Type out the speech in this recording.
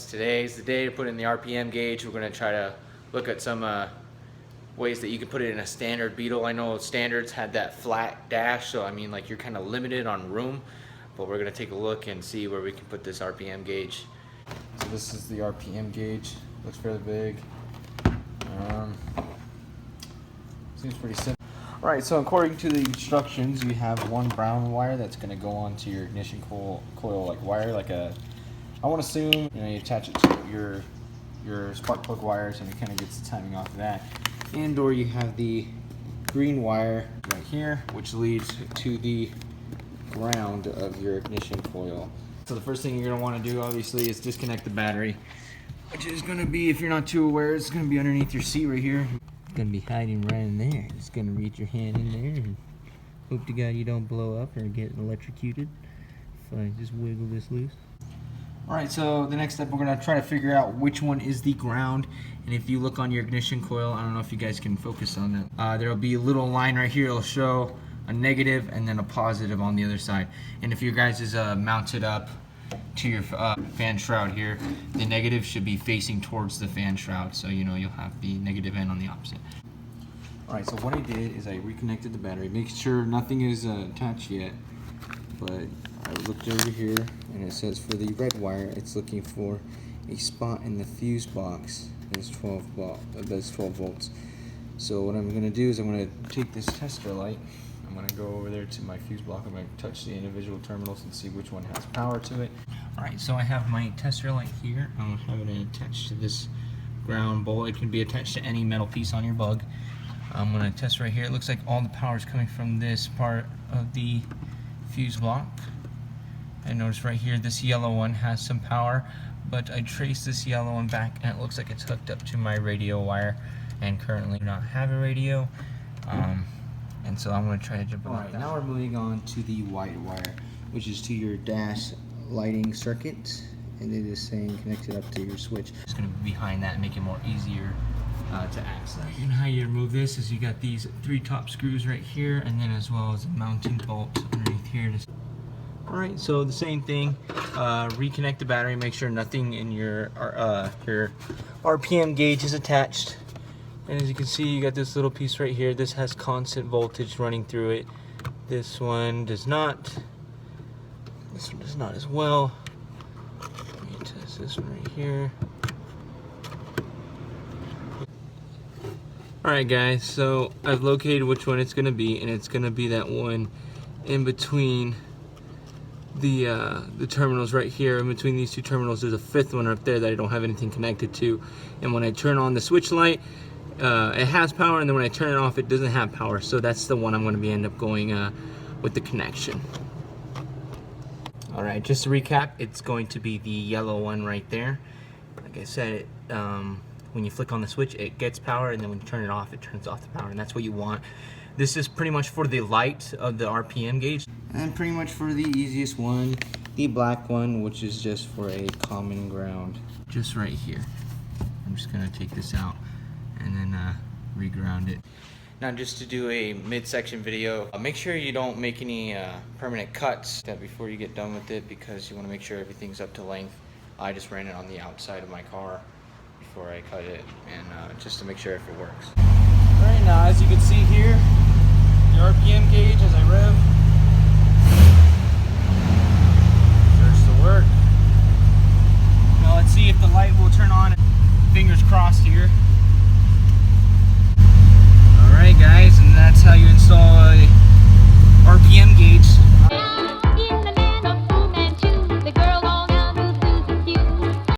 guys, today's the day to put in the RPM gauge. We're going to try to look at some ways that you can put it in a standard Beetle. I know standards had that flat dash, so I mean like you're kind of limited on room, but we're going to take a look and see where we can put this RPM gauge. So this is the RPM gauge. Looks fairly big. Seems pretty simple. Alright, so according to the instructions, you have one brown wire that's going to go onto your ignition coil like wire, like a, I want to assume, you attach it to your spark plug wires and it kind of gets the timing off of that. And or you have the green wire right here, which leads to the ground of your ignition coil. So the first thing you're going to want to do, obviously, is disconnect the battery, which is going to be, if you're not too aware, it's going to be underneath your seat right here. Gonna be hiding right in there. Just gonna reach your hand in there and hope to God you don't blow up or get electrocuted if I just wiggle this loose. Alright, so the next step, we're gonna try to figure out which one is the ground. And if you look on your ignition coil, I don't know if you guys can focus on that. There'll be a little line right here. It'll show a negative and then a positive on the other side. And if your guys is mounted up to your fan shroud here, the negative should be facing towards the fan shroud, so you'll have the negative end on the opposite. Alright, so what I did is I reconnected the battery, make sure nothing is attached yet, but I looked over here and it says for the red wire it's looking for a spot in the fuse box that's 12 volts. So what I'm going to do is I'm going to take this tester light, I'm going to go over there to my fuse block, I'm going to touch the individual terminals and see which one has power to it. Alright, so I have my tester light here. I'm having it attached to this ground bowl. It can be attached to any metal piece on your bug. I'm going to test right here. It looks like all the power is coming from this part of the fuse block. And notice right here this yellow one has some power, but I traced this yellow one back and it looks like it's hooked up to my radio wire and currently do not have a radio. And so I'm going to try to jump on that. Alright, now we're moving on to the white wire, which is to your dash lighting circuit, and it is saying connected up to your switch. It's going to be behind that and make it more easier to access. And how you remove this is you got these 3 top screws right here, and then as well as a mounting bolt underneath here. Alright, so the same thing, reconnect the battery, make sure nothing in your RPM gauge is attached. And as you can see, you got this little piece right here. This has constant voltage running through it. This one does not. This one does not as well. Let me test this one right here. Alright guys, so I've located which one it's going to be, and it's going to be that one in between the terminals right here. In between these 2 terminals, there's a 5th one up there that I don't have anything connected to. And when I turn on the switch light, it has power, and then when I turn it off, it doesn't have power. So that's the one I'm going to end up going with the connection. Alright, just to recap, it's going to be the yellow one right there. Like I said, when you flick on the switch, it gets power, and then when you turn it off, it turns off the power, and that's what you want. This is pretty much for the light of the RPM gauge. And pretty much for the easiest one, the black one, which is just for a common ground. Just right here. I'm just going to take this out and then reground it. Now just to do a midsection video, make sure you don't make any permanent cuts before you get done with it, because you want to make sure everything's up to length. I just ran it on the outside of my car before I cut it, and just to make sure if it works. Alright, now as you can see here, the RPM gauge as I rev starts to work. Now let's see if the light will turn on. Fingers crossed here. Alright guys, and that's how you install